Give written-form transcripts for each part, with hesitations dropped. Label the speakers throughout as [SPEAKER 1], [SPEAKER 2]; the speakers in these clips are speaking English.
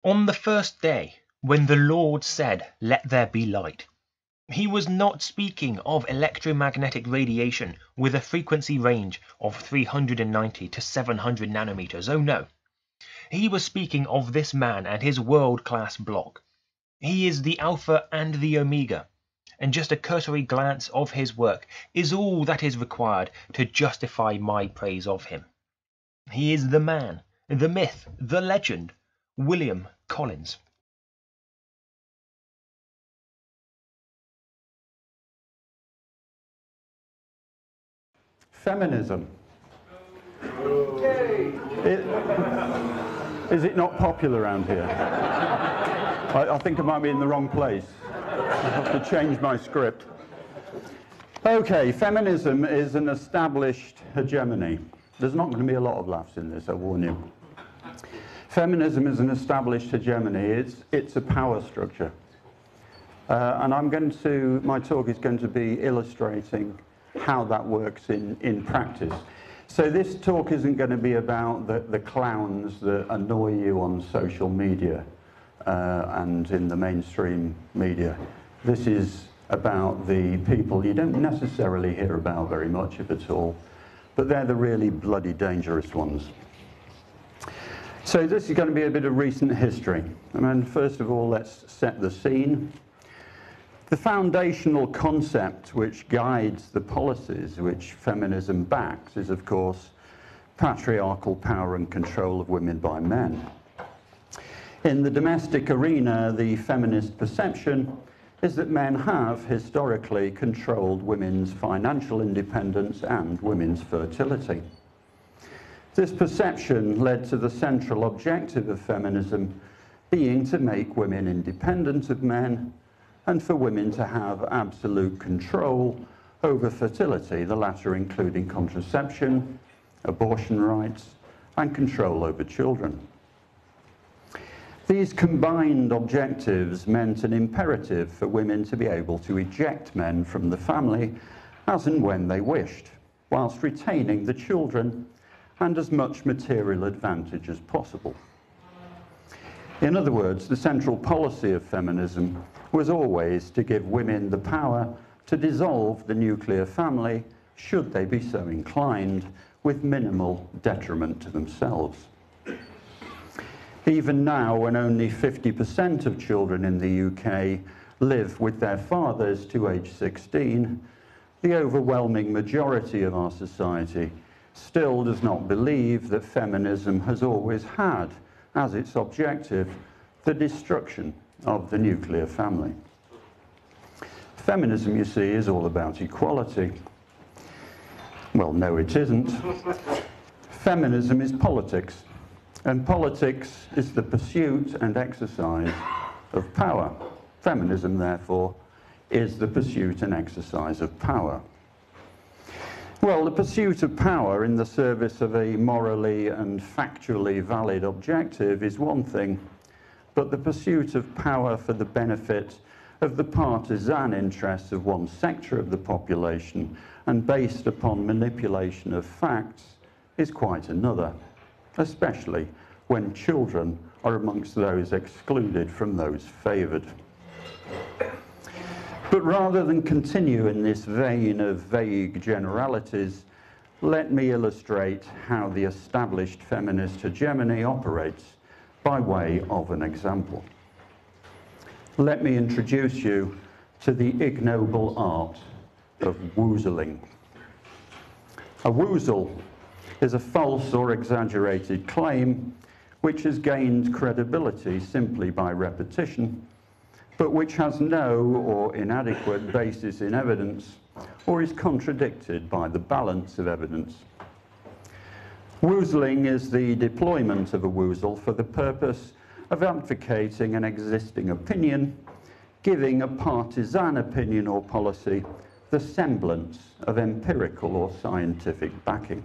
[SPEAKER 1] On the first day, when the Lord said, "Let there be light," he was not speaking of electromagnetic radiation with a frequency range of 390 to 700 nanometers. Oh no. He was speaking of this man and his world-class blog. He is the Alpha and the Omega, and just a cursory glance of his work is all that is required to justify my praise of him. He is the man, the myth, the legend, William Collins.
[SPEAKER 2] Feminism. Is it not popular around here? I think I might be in the wrong place. I have to change my script. Okay, feminism is an established hegemony. There's not going to be a lot of laughs in this, I warn you. Feminism is an established hegemony. It's a power structure. And my talk is going to be illustrating how that works in practice. So this talk isn't going to be about the clowns that annoy you on social media and in the mainstream media. This is about the people you don't necessarily hear about very much, if at all, but they're the really bloody dangerous ones. So this is going to be a bit of recent history. And first of all, let's set the scene. The foundational concept which guides the policies which feminism backs is, of course, patriarchal power and control of women by men. In the domestic arena, the feminist perception is that men have historically controlled women's financial independence and women's fertility. This perception led to the central objective of feminism being to make women independent of men and for women to have absolute control over fertility, the latter including contraception, abortion rights, and control over children. These combined objectives meant an imperative for women to be able to eject men from the family as and when they wished, whilst retaining the children and as much material advantage as possible. In other words, the central policy of feminism was always to give women the power to dissolve the nuclear family, should they be so inclined, with minimal detriment to themselves. Even now, when only 50% of children in the UK live with their fathers to age 16, the overwhelming majority of our society still does not believe that feminism has always had as its objective the destruction of the nuclear family. Feminism, you see, is all about equality. Well, no, it isn't. Feminism is politics, and politics is the pursuit and exercise of power. Feminism, therefore, is the pursuit and exercise of power. Well, the pursuit of power in the service of a morally and factually valid objective is one thing, but the pursuit of power for the benefit of the partisan interests of one sector of the population and based upon manipulation of facts is quite another, especially when children are amongst those excluded from those favoured. But rather than continue in this vein of vague generalities, let me illustrate how the established feminist hegemony operates by way of an example. Let me introduce you to the ignoble art of woozling. A woozle is a false or exaggerated claim which has gained credibility simply by repetition, but which has no or inadequate basis in evidence or is contradicted by the balance of evidence. Woozling is the deployment of a woozle for the purpose of advocating an existing opinion, giving a partisan opinion or policy the semblance of empirical or scientific backing.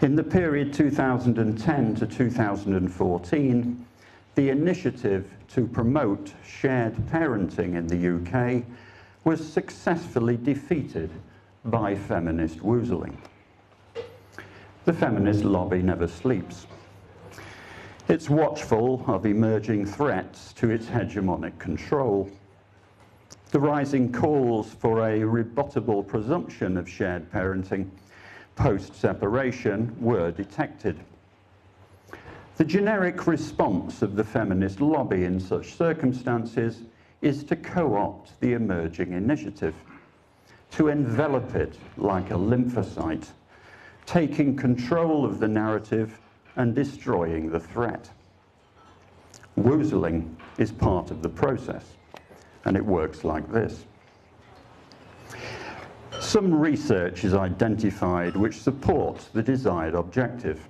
[SPEAKER 2] In the period 2010 to 2014, the initiative to promote shared parenting in the UK was successfully defeated by feminist woozling. The feminist lobby never sleeps. It's watchful of emerging threats to its hegemonic control. The rising calls for a rebuttable presumption of shared parenting post-separation were detected. The generic response of the feminist lobby in such circumstances is to co-opt the emerging initiative, to envelop it like a lymphocyte, taking control of the narrative and destroying the threat. Woozling is part of the process, and it works like this. Some research is identified which supports the desired objective.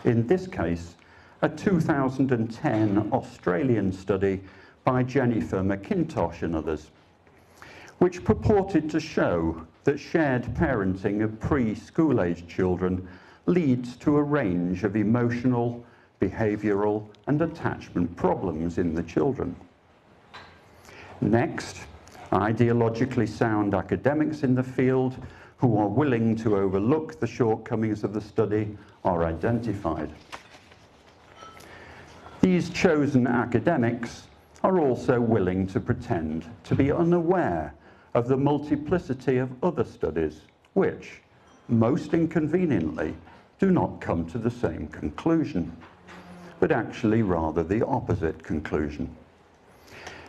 [SPEAKER 2] In this case, a 2010 Australian study by Jennifer McIntosh and others, which purported to show that shared parenting of preschool-aged children leads to a range of emotional, behavioural and attachment problems in the children. Next, ideologically sound academics in the field who are willing to overlook the shortcomings of the study are identified. These chosen academics are also willing to pretend to be unaware of the multiplicity of other studies which, most inconveniently, do not come to the same conclusion, but actually rather the opposite conclusion.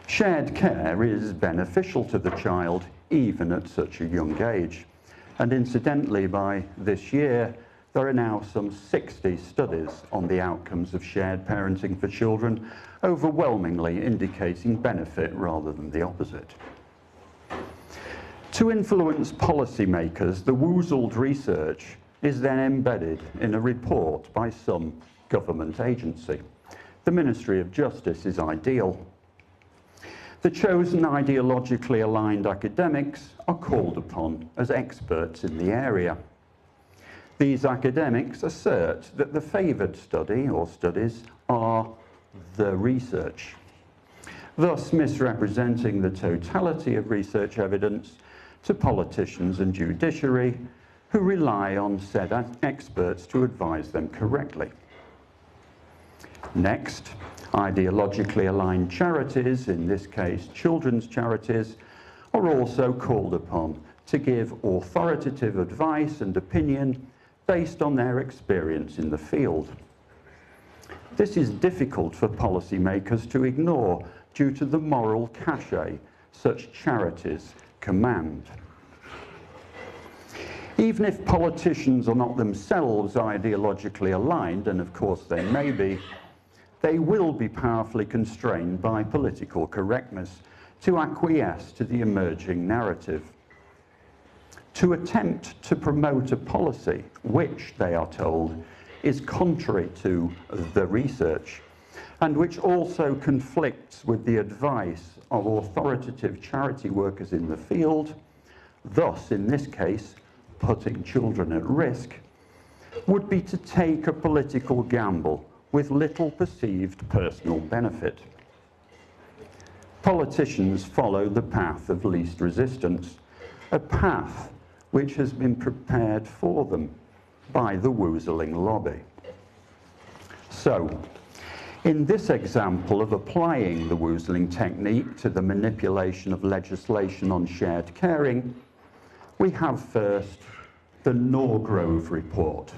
[SPEAKER 2] Shared care is beneficial to the child even at such a young age, and incidentally by this year there are now some 60 studies on the outcomes of shared parenting for children, overwhelmingly indicating benefit rather than the opposite. To influence policymakers, the woozled research is then embedded in a report by some government agency. The Ministry of Justice is ideal. The chosen ideologically aligned academics are called upon as experts in the area. These academics assert that the favoured study or studies are the research, thus misrepresenting the totality of research evidence to politicians and judiciary who rely on said experts to advise them correctly. Next, ideologically aligned charities, in this case children's charities, are also called upon to give authoritative advice and opinion based on their experience in the field. This is difficult for policymakers to ignore due to the moral cachet such charities command. Even if politicians are not themselves ideologically aligned, and of course they may be, they will be powerfully constrained by political correctness to acquiesce to the emerging narrative. To attempt to promote a policy which, they are told, is contrary to the research and which also conflicts with the advice of authoritative charity workers in the field, thus, in this case, putting children at risk, would be to take a political gamble with little perceived personal benefit. Politicians follow the path of least resistance, a path which has been prepared for them by the woozling lobby. So, in this example of applying the woozling technique to the manipulation of legislation on shared caring, we have first the Norgrove report.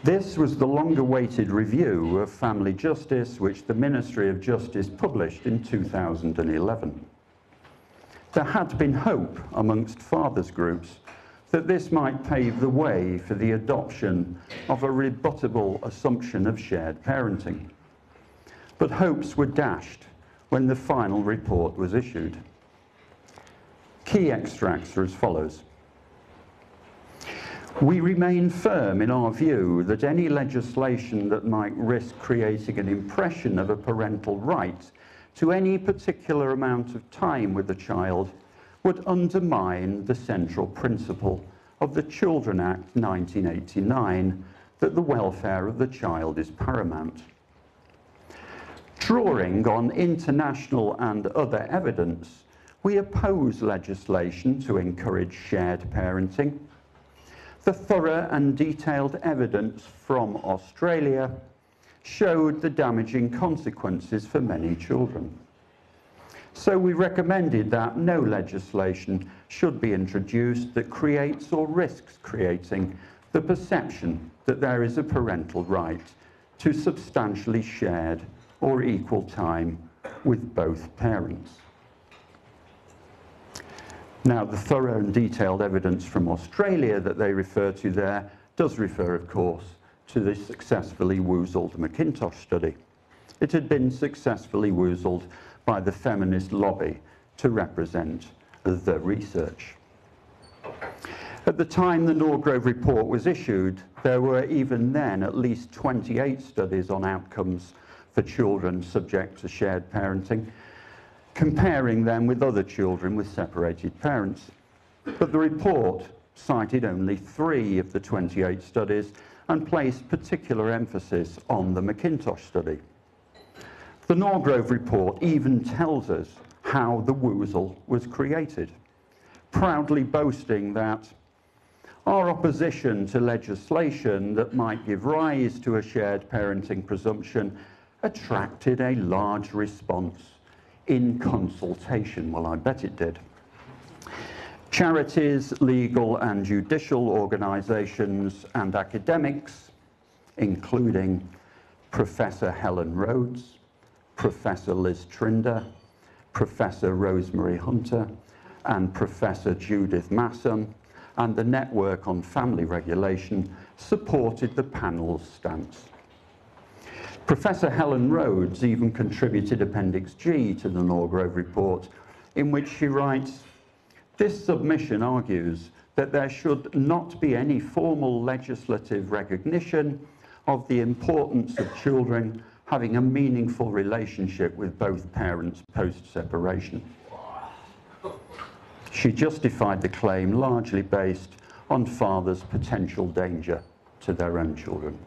[SPEAKER 2] This was the long-awaited review of family justice which the Ministry of Justice published in 2011. There had been hope amongst fathers' groups that this might pave the way for the adoption of a rebuttable assumption of shared parenting. But hopes were dashed when the final report was issued. Key extracts are as follows. We remain firm in our view that any legislation that might risk creating an impression of a parental right to any particular amount of time with the child would undermine the central principle of the Children Act 1989, that the welfare of the child is paramount. Drawing on international and other evidence, we oppose legislation to encourage shared parenting. The thorough and detailed evidence from Australia showed the damaging consequences for many children. So we recommended that no legislation should be introduced that creates or risks creating the perception that there is a parental right to substantially shared or equal time with both parents. Now, the thorough and detailed evidence from Australia that they refer to there does refer, of course, to the successfully woozled McIntosh study. It had been successfully woozled by the feminist lobby to represent the research. At the time the Norgrove report was issued, there were even then at least 28 studies on outcomes for children subject to shared parenting, comparing them with other children with separated parents. But the report cited only 3 of the 28 studies and placed particular emphasis on the McIntosh study. The Norgrove report even tells us how the woozle was created, proudly boasting that our opposition to legislation that might give rise to a shared parenting presumption attracted a large response in consultation. Well, I bet it did. Charities, legal and judicial organisations and academics, including Professor Helen Rhodes, Professor Liz Trinder, Professor Rosemary Hunter, and Professor Judith Masson, and the Network on Family Regulation supported the panel's stance. Professor Helen Rhodes even contributed Appendix G to the Norgrove report, in which she writes, "This submission argues that there should not be any formal legislative recognition of the importance of children having a meaningful relationship with both parents post-separation." She justified the claim largely based on fathers' potential danger to their own children.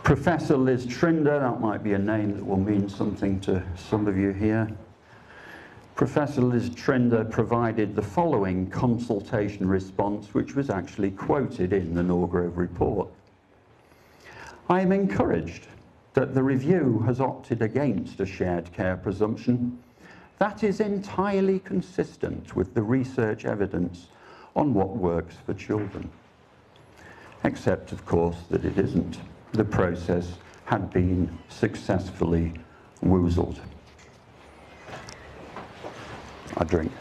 [SPEAKER 2] Professor Liz Trinder, that might be a name that will mean something to some of you here. Professor Liz Trinder provided the following consultation response, which was actually quoted in the Norgrove report. "I am encouraged that the review has opted against a shared care presumption. That is entirely consistent with the research evidence on what works for children. Except, of course, that it isn't. The process had been successfully woozled." I drink.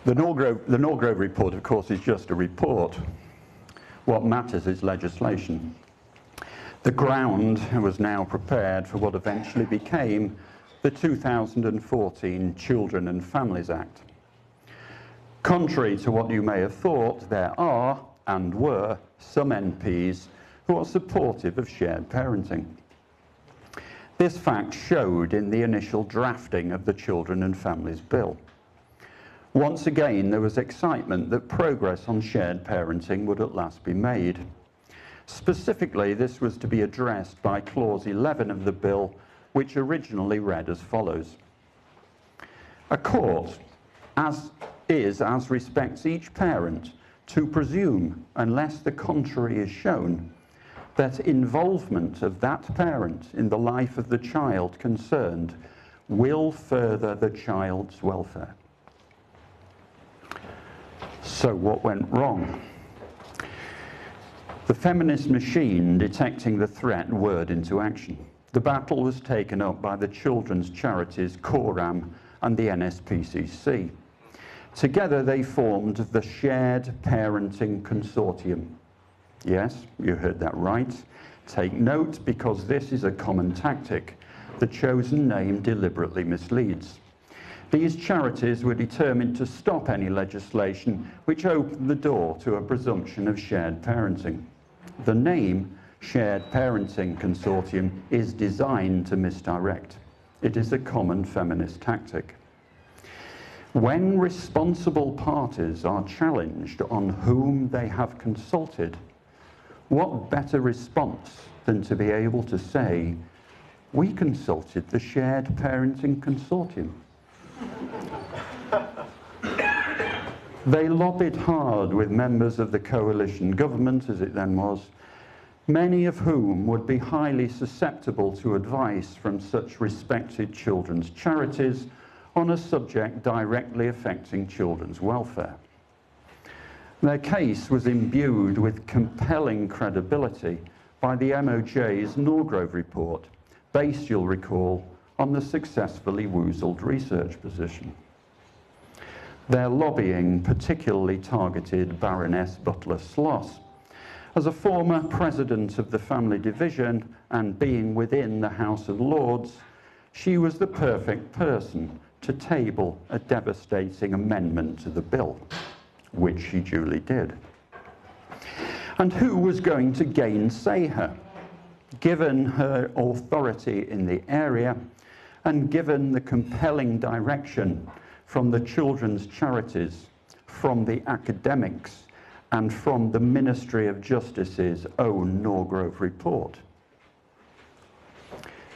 [SPEAKER 2] The Norgrove report, of course, is just a report. What matters is legislation. The ground was now prepared for what eventually became the 2014 Children and Families Act. Contrary to what you may have thought, there are, and were, some MPs who are supportive of shared parenting. This fact showed in the initial drafting of the Children and Families Bill. Once again, there was excitement that progress on shared parenting would at last be made. Specifically, this was to be addressed by Clause 11 of the bill, which originally read as follows. "A court, as respects each parent, to presume, unless the contrary is shown, that involvement of that parent in the life of the child concerned will further the child's welfare." So what went wrong? The feminist machine, detecting the threat, whirred into action. The battle was taken up by the children's charities CORAM and the NSPCC. Together they formed the Shared Parenting Consortium. Yes, you heard that right. Take note, because this is a common tactic. The chosen name deliberately misleads. These charities were determined to stop any legislation which opened the door to a presumption of shared parenting. The name Shared Parenting Consortium is designed to misdirect. It is a common feminist tactic. When responsible parties are challenged on whom they have consulted, what better response than to be able to say, we consulted the Shared Parenting Consortium. They lobbied hard with members of the coalition government, as it then was, many of whom would be highly susceptible to advice from such respected children's charities on a subject directly affecting children's welfare. Their case was imbued with compelling credibility by the MOJ's Norgrove report, based, you'll recall, on the successfully woozled research position. Their lobbying particularly targeted Baroness Butler-Sloss. As a former president of the family division and being within the House of Lords, she was the perfect person to table a devastating amendment to the bill, which she duly did. And who was going to gainsay her? Given her authority in the area and given the compelling direction from the children's charities, from the academics, and from the Ministry of Justice's own Norgrove report.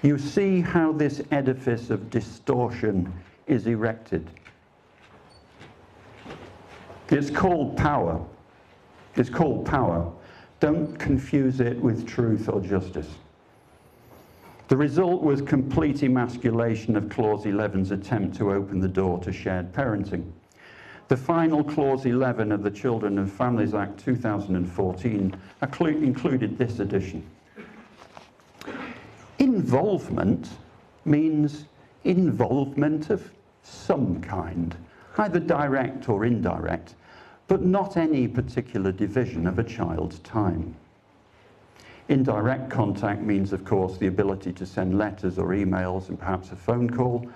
[SPEAKER 2] You see how this edifice of distortion is erected. It's called power. It's called power. Don't confuse it with truth or justice. The result was complete emasculation of Clause 11's attempt to open the door to shared parenting. The final Clause 11 of the Children and Families Act 2014 included this addition. Involvement means involvement of some kind, either direct or indirect, but not any particular division of a child's time. Indirect contact means, of course, the ability to send letters or emails and perhaps a phone call.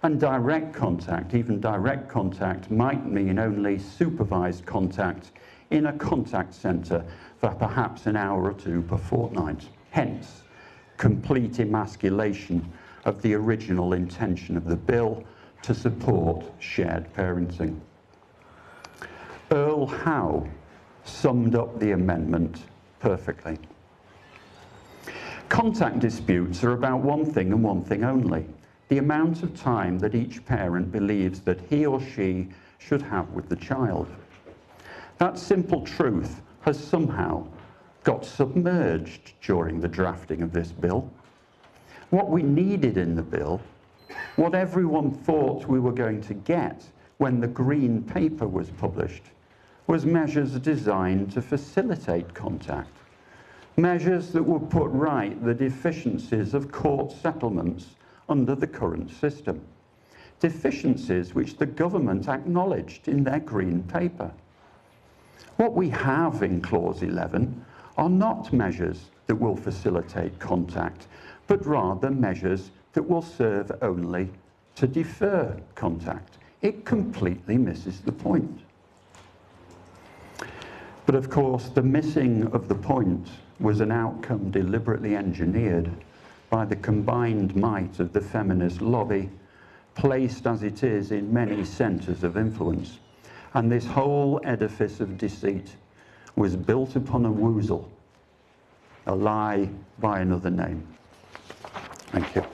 [SPEAKER 2] And direct contact, even direct contact, might mean only supervised contact in a contact centre for perhaps an hour or two per fortnight. Hence, complete emasculation of the original intention of the bill to support shared parenting. Earl Howe summed up the amendment perfectly. Contact disputes are about one thing and one thing only: the amount of time that each parent believes that he or she should have with the child. That simple truth has somehow got submerged during the drafting of this bill. What we needed in the bill, what everyone thought we were going to get when the green paper was published, was measures designed to facilitate contact. Measures that would put right the deficiencies of court settlements under the current system. Deficiencies which the government acknowledged in their green paper. What we have in Clause 11 are not measures that will facilitate contact, but rather measures that will serve only to defer contact. It completely misses the point. But of course, the missing of the point was an outcome deliberately engineered by the combined might of the feminist lobby, placed as it is in many centres of influence. And this whole edifice of deceit was built upon a woozle, a lie by another name. Thank you.